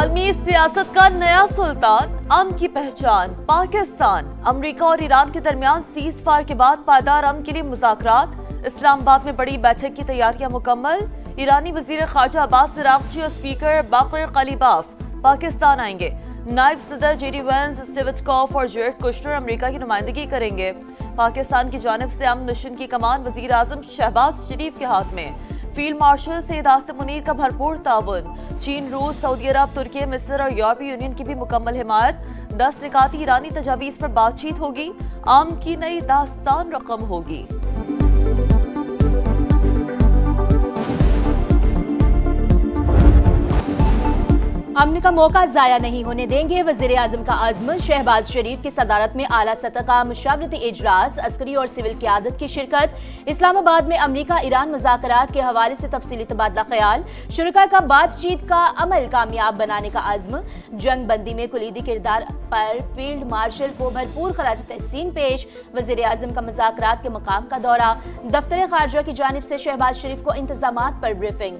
عالمی سیاست کا نیا سلطان، امن کی پہچان پاکستان۔ امریکہ اور ایران کے درمیان سیز فائر کے بعد پائیدار امن کے لیے مذاکرات۔ اسلام آباد میں بڑی بیٹھک کی تیاریاں مکمل۔ ایرانی وزیر خارجہ عباس عراقچی اور اسپیکر باقر قلیباف پاکستان آئیں گے۔ نائب صدر J D Vance, Steve Witkoff اور جیرڈ کشنر امریکہ کی نمائندگی کریں گے۔ پاکستان کی جانب سے امن مشن کی کمان وزیر اعظم شہباز شریف کے ہاتھ میں۔ فیلڈ مارشل سید عاصم منیر کا بھرپور تعاون۔ چین، روس، سعودی عرب، ترکی، مصر اور یورپی یونین کی بھی مکمل حمایت۔ 10 نکاتی ایرانی تجاویز پر بات چیت ہوگی۔ امن کی نئی داستان رقم ہوگی۔ امن کا موقع ضائع نہیں ہونے دیں گے، وزیر اعظم کا عزم۔ شہباز شریف کی صدارت میں اعلیٰ سطح کا مشاورتی اجلاس، عسکری اور سول قیادت کی شرکت۔ اسلام آباد میں امریکہ ایران مذاکرات کے حوالے سے تفصیلی تبادلہ خیال۔ شرکاء کا بات چیت کا عمل کامیاب بنانے کا عزم۔ جنگ بندی میں کلیدی کردار پر فیلڈ مارشل کو بھرپور خراج تحسین پیش۔ وزیر اعظم کا مذاکرات کے مقام کا دورہ۔ دفتر خارجہ کی جانب سے شہباز شریف کو انتظامات پر بریفنگ۔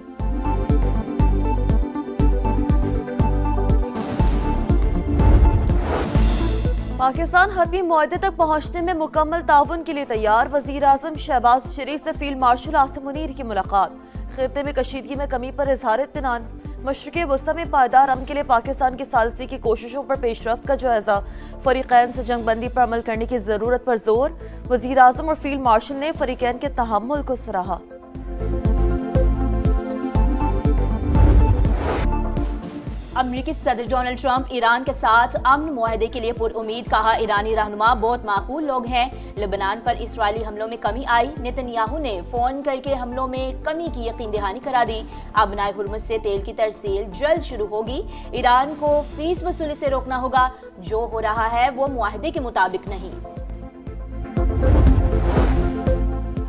پاکستان حتمی معاہدے تک پہنچنے میں مکمل تعاون کے لیے تیار۔ وزیر اعظم شہباز شریف سے فیلڈ مارشل عاصم منیر کی ملاقات۔ خطے میں کشیدگی میں کمی پر اظہار اطمینان۔ مشرقی وسطی میں پائیدار امن کے لیے پاکستان کی ثالثی کی کوششوں پر پیش رفت کا جائزہ۔ فریقین سے جنگ بندی پر عمل کرنے کی ضرورت پر زور۔ وزیر اعظم اور فیلڈ مارشل نے فریقین کے تحمل کو سراہا۔ امریکی صدر ڈونلڈ ٹرمپ ایران کے ساتھ امن معاہدے کے لیے پر امید، کہا ایرانی رہنما بہت معقول لوگ ہیں۔ لبنان پر اسرائیلی حملوں میں کمی آئی، نتنیاہو نے فون کر کے حملوں میں کمی کی یقین دہانی کرا دی۔ آبنائے ہرمز سے تیل کی ترسیل جلد شروع ہوگی۔ ایران کو فیس وصولی سے روکنا ہوگا، جو ہو رہا ہے وہ معاہدے کے مطابق نہیں۔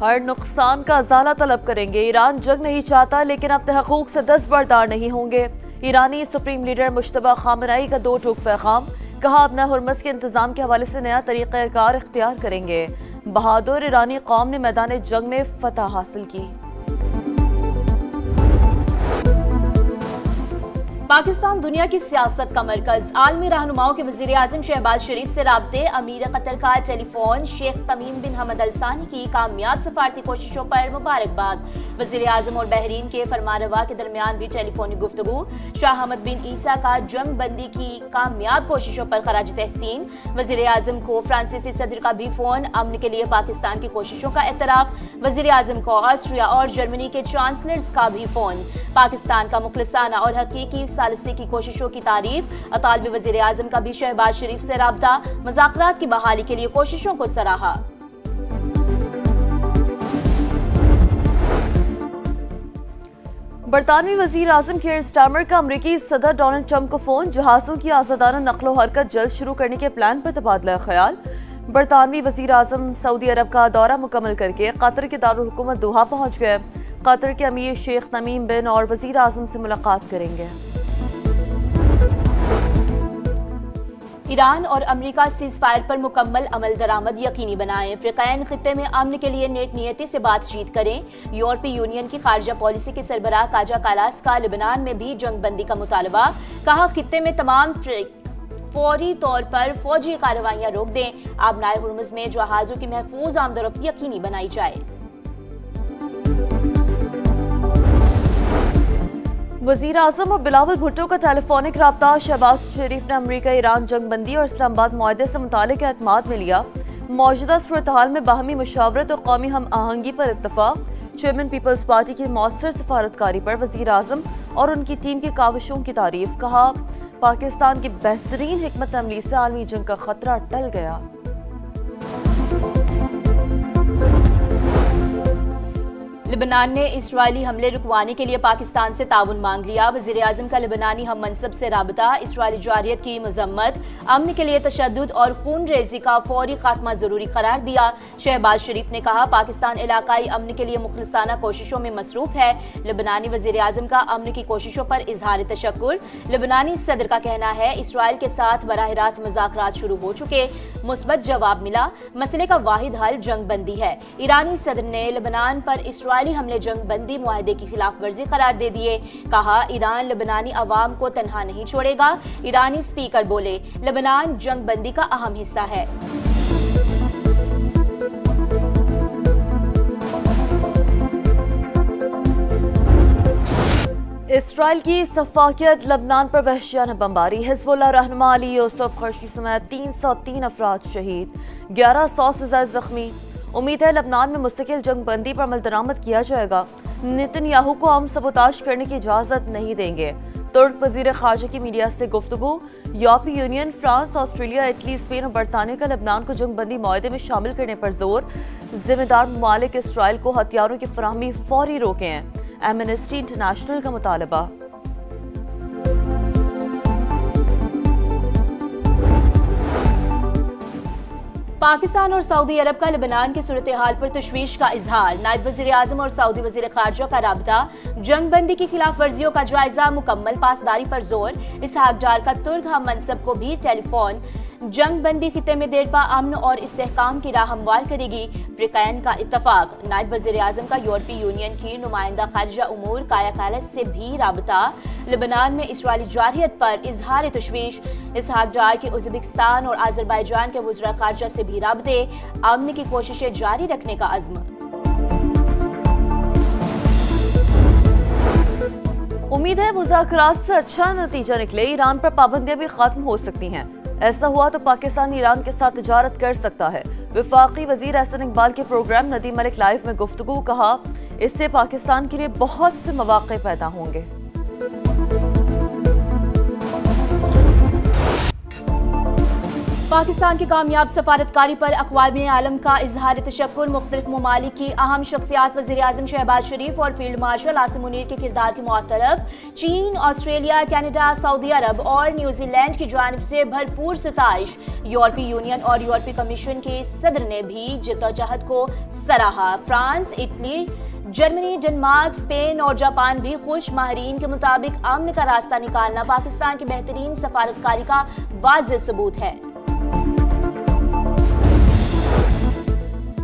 ہر نقصان کا ازالہ طلب کریں گے۔ ایران جنگ نہیں چاہتا لیکن اپنے حقوق سے دستبردار نہیں ہوں گے۔ ایرانی سپریم لیڈر مجتبیٰ خامنہئی کا دو ٹوک پیغام، کہا اپنا ہرمز کے انتظام کے حوالے سے نیا طریقہ کار اختیار کریں گے۔ بہادر ایرانی قوم نے میدان جنگ میں فتح حاصل کی۔ پاکستان دنیا کی سیاست کا مرکز، عالمی رہنماؤں کے وزیر اعظم شہباز شریف سے رابطے۔ امیر قطر کا ٹیلی فون، شیخ تمیم بن حمد الثانی کی کامیاب سفارتی کوششوں پر مبارکباد۔ وزیر اعظم اور بحرین کے فرمانروا کے درمیان بھی ٹیلی فونی گفتگو۔ شاہ حمد بن عیسیٰ کا جنگ بندی کی کامیاب کوششوں پر خراج تحسین۔ وزیر اعظم کو فرانسیسی صدر کا بھی فون، امن کے لیے پاکستان کی کوششوں کا اعتراف۔ وزیر اعظم کو آسٹریا اور جرمنی کے چانسلرز کا بھی فون، پاکستان کا مخلصانہ اور حقیقی ثالثی کی کوششوں کی تعریف۔ اطالوی وزیر اعظم کا بھی شہباز شریف سے رابطہ، مذاکرات کی بحالی کے لیے کوششوں کو سراہا۔ برطانوی وزیر اعظم کیئر سٹارمر کا امریکی صدر ڈونلڈ ٹرمپ کو فون، جہازوں کی آزادانہ نقل و حرکت جلد شروع کرنے کے پلان پر تبادلہ خیال۔ برطانوی وزیر اعظم سعودی عرب کا دورہ مکمل کر کے قطر کے دارالحکومت دوحہ پہنچ گئے۔ قطر کے امیر شیخ تمیم بن اور وزیر اعظم سے ملاقات کریں گے۔ ایران اور امریکہ سیز فائر پر مکمل عمل درآمد یقینی بنائیں۔ فریقین خطے میں امن کے لیے نیک نیتی سے بات چیت کریں۔ یورپی یونین کی خارجہ پالیسی کے سربراہ کاجا کالاس کا لبنان میں بھی جنگ بندی کا مطالبہ، کہا خطے میں تمام فوری طور پر فوجی کارروائیاں روک دیں۔ آبنائے ہرمز میں جہازوں کی محفوظ آمد و رفت یقینی بنائی جائے۔ وزیر اعظم اور بلاول بھٹو کا ٹیلی فونک رابطہ۔ شہباز شریف نے امریکہ ایران جنگ بندی اور اسلام آباد معاہدے سے متعلق اعتماد میں لیا۔ موجودہ صورتحال میں باہمی مشاورت اور قومی ہم آہنگی پر اتفاق۔ چیئرمین پیپلز پارٹی کی مؤثر سفارتکاری پر وزیر اعظم اور ان کی ٹیم کی کاوشوں کی تعریف، کہا پاکستان کی بہترین حکمت عملی سے عالمی جنگ کا خطرہ ٹل گیا۔ لبنان نے اسرائیلی حملے رکوانے کے لیے پاکستان سے تعاون مانگ لیا۔ وزیر اعظم کا لبنانی ہم منصب سے رابطہ، اسرائیلی جارحیت کی مذمت، امن کے لیے تشدد اور خون ریزی کا فوری خاتمہ ضروری قرار دیا۔ شہباز شریف نے کہا پاکستان علاقائی امن کے لیے مخلصانہ کوششوں میں مصروف ہے۔ لبنانی وزیر اعظم کا امن کی کوششوں پر اظہار تشکر۔ لبنانی صدر کا کہنا ہے اسرائیل کے ساتھ براہ راست مذاکرات شروع ہو چکے، مثبت جواب ملا، مسئلے کا واحد حل جنگ بندی ہے۔ ایرانی صدر نے لبنان پر اسرائیلی इसराइली हमले जंग बंदी मुआहदे की खिलाफ वर्जी करार दे दिए। कहा ईरान लेबनानी अवाम को तन्हा नहीं छोड़ेगा। ईरानी स्पीकर बोले लेबनान जंग बंदी का अहम हिस्सा है। इसराइल की सफाकियत लबनान पर वहशियाना बमबारी। हिजबुल्लाह रहनुमा अली यूसुफ खर्शी समेत 303 अफराद शहीद, 1100 से ज्यादा जख्मी। उम्मीद है लबनान में मुस्तकिल जंग बंदी पर अमल दरामद किया जाएगा। नेतन्याहू को हम सबोताश करने की इजाजत नहीं देंगे। तुर्क वजीर खारजा की मीडिया से गुफ्तगू। यूरोपीय union, France, Australia, Italy, Spain और बरतानिया का लबनान को जंग बंदी मुआहदे में शामिल करने पर जोर। जिम्मेदार ममालिक इसराइल को हथियारों की फराहमी फौरी रोकें। एमनेस्टी इंटरनेशनल का मुतालबा। पाकिस्तान और सऊदी अरब का लेबनान की सूरत हाल पर तशवीश का इजहार। नायब वज़ीर आज़म और सऊदी वज़ीर खारजा का राबता। जंग बंदी की खिलाफ वर्जियों का जायजा, मुकम्मल पासदारी पर जोर। इसहाक डार का तुर्क हम मनसब को भी टेलीफोन। जंग बंदी खिते में देरपा अमन और इस्तेहकाम की राह हमवार करेगी। फ्रिकैन का इत्तफाक। नायब वज़ीर आज़म का यूरोपीय यूनियन की नुमाइंदा खारजा उमूर काया कालस से भी राबता। लेबनान में इसराइली जारहियत पर इजहार तशवीश। इसहाक डार के उज़्बेकिस्तान और आज़रबाईजान के वज़ीर खारजा से भी राबते। अमन की कोशिशें जारी रखने का अज़्म। उम्मीद है मुज़ाकरात से अच्छा नतीजा निकले। ईरान पर पाबंदियां भी खत्म हो सकती हैं। ऐसा हुआ तो पाकिस्तान ईरान के साथ तिजारत कर सकता है। वफाकी वजीर एहसन इकबाल के प्रोग्राम नदीम मलिक लाइव में गुफ्तगू। कहा इससे पाकिस्तान के लिए बहुत से मौके पैदा होंगे। पाकिस्तान की कामयाब सफारतकारी पर अक़वाम आलम का इजहार तशक्कुर। मुख्तलिफ ममालिक की अहम शख्सियात वज़ीर आज़म शहबाज शरीफ और फील्ड मार्शल आसिम मुनीर के किरदार की मुआतरफ। चीन, ऑस्ट्रेलिया, कनाडा, सऊदी अरब और न्यूजीलैंड की जानिब से भरपूर सिताइश। यूरोपीय यूनियन और यूरोपीय कमीशन के सदर ने भी जिद्दोजहद को सराहा। France, Italy, Germany, Denmark, Spain और जापान भी खुश। माहरीन के मुताबिक अमन का रास्ता निकालना पाकिस्तान की बेहतरीन सफारतकारी का वाज़ेह सबूत है।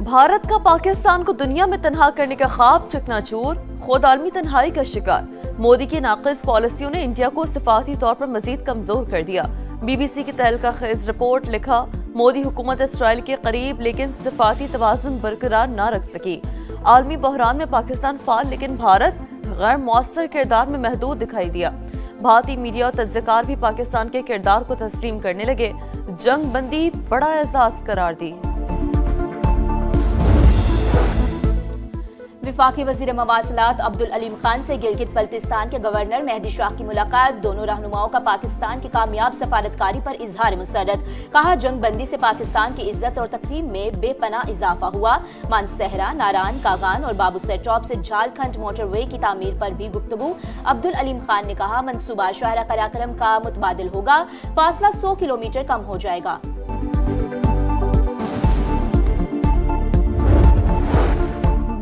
भारत का पाकिस्तान को दुनिया में तन्हा करने का ख्वाब चकनाचूर, खुद आलमी तन्हाई का शिकार। मोदी की नाक़िस पॉलिसियों ने इंडिया को सिफाती तौर पर मजीद कमजोर कर दिया। BBC की तहलका खेज रिपोर्ट। लिखा मोदी हुकूमत इसराइल के करीब लेकिन सिफाती तवाज़ुन बरकरार न रख सकी। आलमी बहरान में पाकिस्तान फाल लेकिन भारत गैर मौसर किरदार में महदूद दिखाई दिया। भारतीय मीडिया और तज्ज़िकार भी पाकिस्तान के किरदार को तस्लीम करने लगे। जंग बंदी बड़ा एजाज करार दी। वफाकी वज़ीर मवासिलात अब्दुल अलीम खान से गिलगित बल्तिस्तान के गवर्नर मेहदी शाह की मुलाकात। दोनों रहनुमाओं का पाकिस्तान की कामयाब सफारतकारी पर इजहार मुसरत। कहा जंग बंदी से पाकिस्तान की इज्जत और तकरीम में बेपनाह इजाफा हुआ। मानसहरा, नारान, कागान और बाबूसर टॉप से झारखंड मोटरवे की तामीर पर भी गुफ्तगू। अब्दुल अलीम खान ने कहा मनसूबा शाहरा कराक्रम का मुतबादिल होगा। फासला 100 किलोमीटर कम हो जाएगा।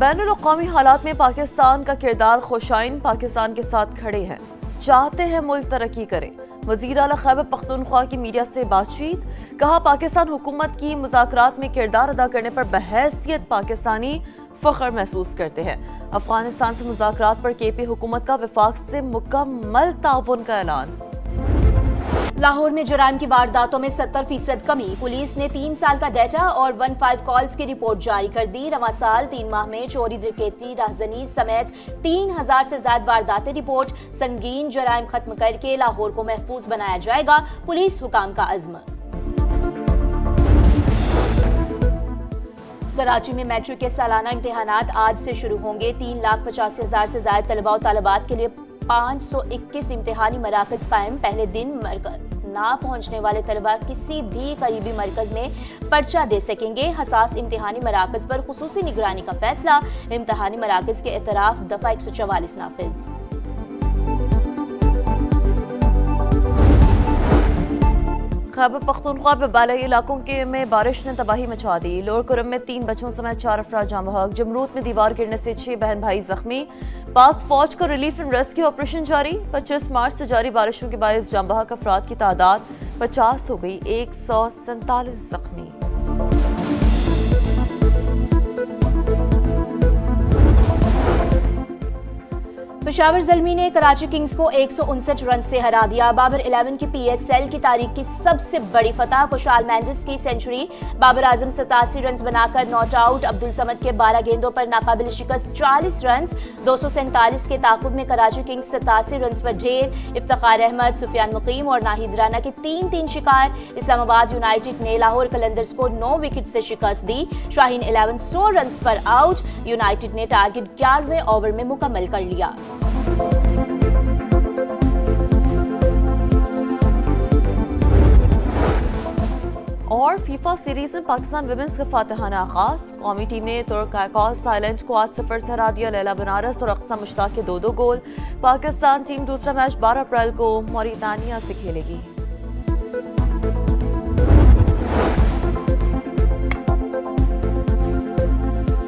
बैनुल-अक़वामी हालात में पाकिस्तान का किरदार खुशाइन पाकिस्तान के साथ खड़े हैं, चाहते हैं मुल्क तरक्की करे। वज़ीर आला खैबर पख्तूनख्वा की मीडिया से बातचीत। कहा पाकिस्तान हुकूमत की मुज़ाकरात में किरदार अदा करने पर बहैसियत पाकिस्तानी फ़ख्र महसूस करते हैं। अफगानिस्तान से मुज़ाकरात पर KP हुकूमत का वफाक से मुकम्मल ताउन का ऐलान। लाहौर में जराइम की वारदातों में 70% कमी। पुलिस ने 3 साल का डेटा और 15 कॉल्स की रिपोर्ट जारी कर दी। रवां साल 3 माह में चोरी, डकैती, राहज़नी समेत 3000 से ज्यादा वारदातें रिपोर्ट। संगीन जराइम खत्म करके लाहौर को महफूज बनाया जाएगा, पुलिस हुकाम का अज़्म। कराची में मैट्रिक के सालाना इम्तिहानात आज से शुरू होंगे। 3,85,000 से ज्यादा तलबा और तालिबात के लिए 521 इम्तिहानी मराकज कायम। पहले दिन मरकज ना पहुंचने वाले तलबा किसी भी करीबी मरकज में पर्चा दे सकेंगे। हसास इम्तिहानी मराकज पर खुसूसी निगरानी का फैसला। इम्तिहानी मराकज के एतराफ दफा 144 नाफिज। खैबर पख्तूनख्वा में बालाई इलाकों में बारिश ने तबाही मचा दी। लोअर कुरम में 3 बच्चों समेत 4 अफराद जाँ बहक। जमरूत में दीवार गिरने से 6 बहन भाई जख्मी। पाक फौज का रिलीफ एंड रेस्क्यू ऑपरेशन जारी। 25 मार्च से जारी बारिशों के बायस जाँ बहक अफराद की तादाद 50 हो गई, 147 जख्मी। पेशावर ज़ल्मी ने कराची किंग्स को 159 रन से हरा दिया। बाबर 11 की PSL की तारीख की सबसे बड़ी फतह। खुशहाल मैंडिस की सेंचुरी, बाबर आजम 87 रन बनाकर नॉट आउट। अब्दुल समद के 12 गेंदों पर नाकाबिल शिकस्त 40 रन। 247 के ताकुब में कराची किंग्स 87 रन पर ढेर। इफ्तिखार अहमद, सुफियान मुकीम और नाहिद राना के 3-3 शिकार। इस्लामाबाद यूनाइटेड ने लाहौर कलंदर्स को 9 विकेट से शिकस्त दी। शाहीन 11 100 रन पर आउट। यूनाइटेड ने टारगेट 11वें ओवर में मुकम्मल कर लिया। और फीफा सीरीज में पाकिस्तान विमेंस का फातहाना आगाज। कौमी टीम ने तुर्क आइकॉस थाईलैंड को 8-0 से हरा दिया। लैला बनारस और अक्सा मुश्ताक के 2-2 गोल। पाकिस्तान टीम दूसरा मैच 12 अप्रैल को मॉरिटानिया से खेलेगी।